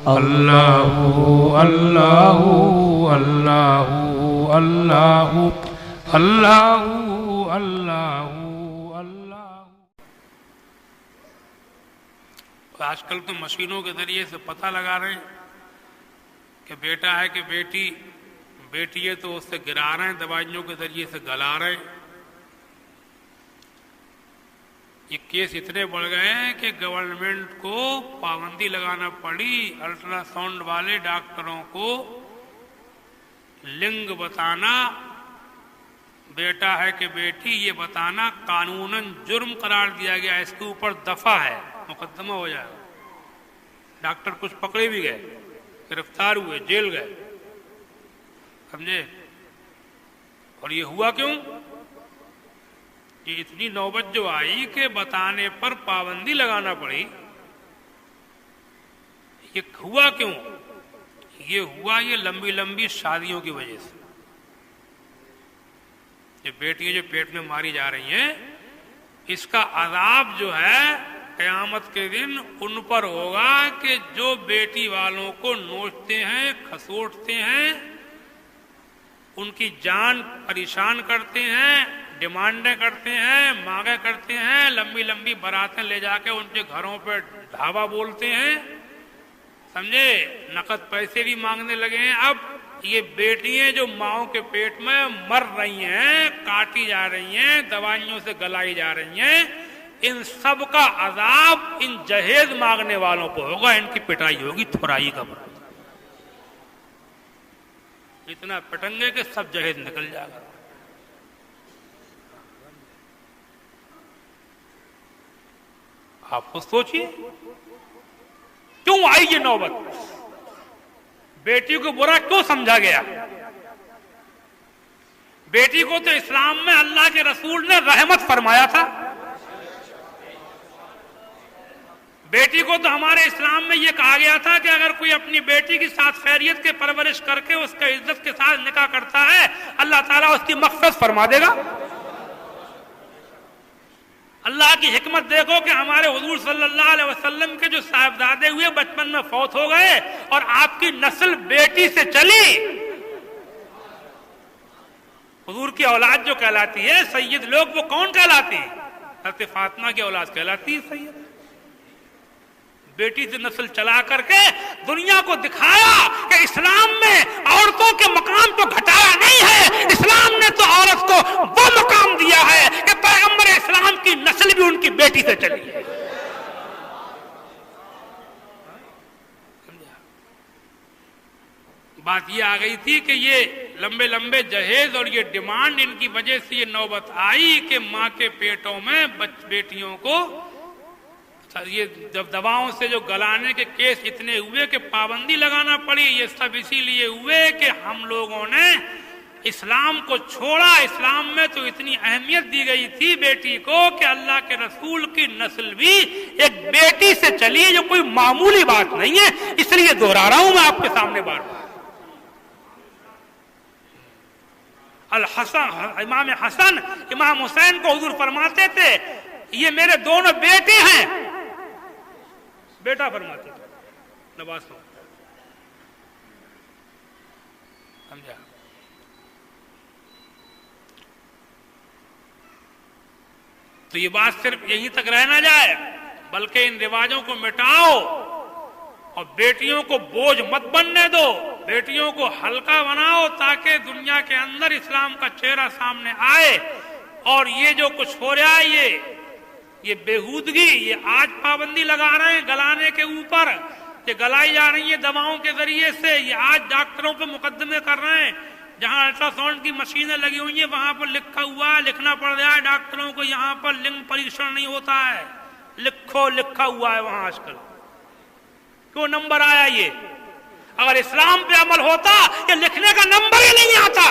اللہ اللہ اللہ اللہ اللہ اللہ اللہ۔ آج کل تو مشینوں کے ذریعے سے پتہ لگا رہے ہیں کہ بیٹا ہے کہ بیٹی ہے تو اس سے گرا رہے ہیں، دوائیوں کے ذریعے سے گلا رہے ہیں۔ یہ کیس اتنے بڑھ گئے ہیں کہ گورنمنٹ کو پابندی لگانا پڑی الٹرا ساؤنڈ والے ڈاکٹروں کو لنگ بتانا، بیٹا ہے کہ بیٹی یہ بتانا قانوناً جرم قرار دیا گیا، اس کے اوپر دفعہ ہے، مقدمہ ہو جائے گا۔ ڈاکٹر کچھ پکڑے بھی گئے، گرفتار ہوئے، جیل گئے، سمجھے؟ اور یہ ہوا کیوں؟ یہ اتنی نوبت جو آئی کہ بتانے پر پابندی لگانا پڑی۔ یہ ہوا کیوں؟ یہ ہوا یہ لمبی لمبی شادیوں کی وجہ سے۔ یہ بیٹیاں جو پیٹ میں ماری جا رہی ہیں، اس کا عذاب جو ہے قیامت کے دن ان پر ہوگا کہ جو بیٹی والوں کو نوچتے ہیں، کھسوٹتے ہیں، ان کی جان پریشان کرتے ہیں، ڈیمانڈیں کرتے ہیں، مانگیں کرتے ہیں، لمبی لمبی براتیں لے جا کے ان کے گھروں پہ ڈھابا بولتے ہیں، سمجھے؟ نقد پیسے بھی مانگنے لگے ہیں۔ اب یہ بیٹیاں جو ماؤں کے پیٹ میں مر رہی ہیں، کاٹی جا رہی ہیں، دوائیوں سے گلائی جا رہی ہیں، ان سب کا عذاب ان جہیز مانگنے والوں کو ہوگا، ان کی پٹائی ہوگی، تھرائی کا برابر۔ اتنا پٹنگے کہ سب جہیز نکل جائے گا۔ آپ خود سوچئے کیوں آئی یہ نوبت؟ بیٹی کو برا کیوں سمجھا گیا؟ بیٹی کو تو اسلام میں اللہ کے رسول نے رحمت فرمایا تھا۔ بیٹی کو تو ہمارے اسلام میں یہ کہا گیا تھا کہ اگر کوئی اپنی بیٹی کے ساتھ خیریت کے پرورش کر کے اس کا عزت کے ساتھ نکاح کرتا ہے، اللہ تعالیٰ اس کی مغفرت فرما دے گا۔ اللہ کی حکمت دیکھو کہ ہمارے حضور صلی اللہ علیہ وسلم کے جو صاحبزادے ہوئے بچپن میں فوت ہو گئے اور آپ کی نسل بیٹی سے چلی۔ حضور کی اولاد جو کہلاتی ہے سید لوگ، وہ کون کہلاتی ہے؟ حضرت فاطمہ کی اولاد کہلاتی ہے سید۔ بیٹی سے نسل چلا کر کے دنیا کو دکھایا کہ اسلام میں عورتوں کے مقام کو گھٹایا نہیں ہے، اسلام نے تو عورت کو وہ مقام دیا ہے کہ پیغمبر اسلام کی نسل بھی ان کی بیٹی سے چلی ہے۔ بات یہ آ گئی تھی کہ یہ لمبے لمبے جہیز اور یہ ڈیمانڈ، ان کی وجہ سے یہ نوبت آئی کہ ماں کے پیٹوں میں بیٹیوں کو یہ جب دواؤں سے جو گلانے کے کیس اتنے ہوئے کہ پابندی لگانا پڑی۔ یہ سب اسی لیے ہوئے کہ ہم لوگوں نے اسلام کو چھوڑا۔ اسلام میں تو اتنی اہمیت دی گئی تھی بیٹی کو کہ اللہ کے رسول کی نسل بھی ایک بیٹی سے چلی، جو کوئی معمولی بات نہیں ہے۔ اس لیے دوہرا رہا ہوں میں آپ کے سامنے بار بار۔ امام حسن امام حسین کو حضور فرماتے تھے یہ میرے دونوں بیٹے ہیں، بیٹا فرماتے تھے، نواز کو سمجھا۔ تو یہ بات صرف یہیں تک رہ نہ جائے، بلکہ ان رواجوں کو مٹاؤ اور بیٹیوں کو بوجھ مت بننے دو، بیٹیوں کو ہلکا بناؤ تاکہ دنیا کے اندر اسلام کا چہرہ سامنے آئے۔ اور یہ جو کچھ ہو رہا ہے یہ بےہودگی، یہ آج پابندی لگا رہے ہیں گلانے کے اوپر، یہ گلائی جا رہی ہیں دواؤں کے ذریعے سے، یہ آج ڈاکٹروں پہ مقدمے کر رہے ہیں۔ جہاں الٹرا ساؤنڈ کی مشینیں لگی ہوئی ہیں وہاں پر لکھا ہوا ہے، لکھنا پڑ رہا ہے ڈاکٹروں کو یہاں پر لنگ پریشن نہیں ہوتا ہے، لکھا ہوا ہے وہاں آج کل۔ کیوں نمبر آیا یہ؟ اگر اسلام پہ عمل ہوتا یہ لکھنے کا نمبر ہی نہیں آتا۔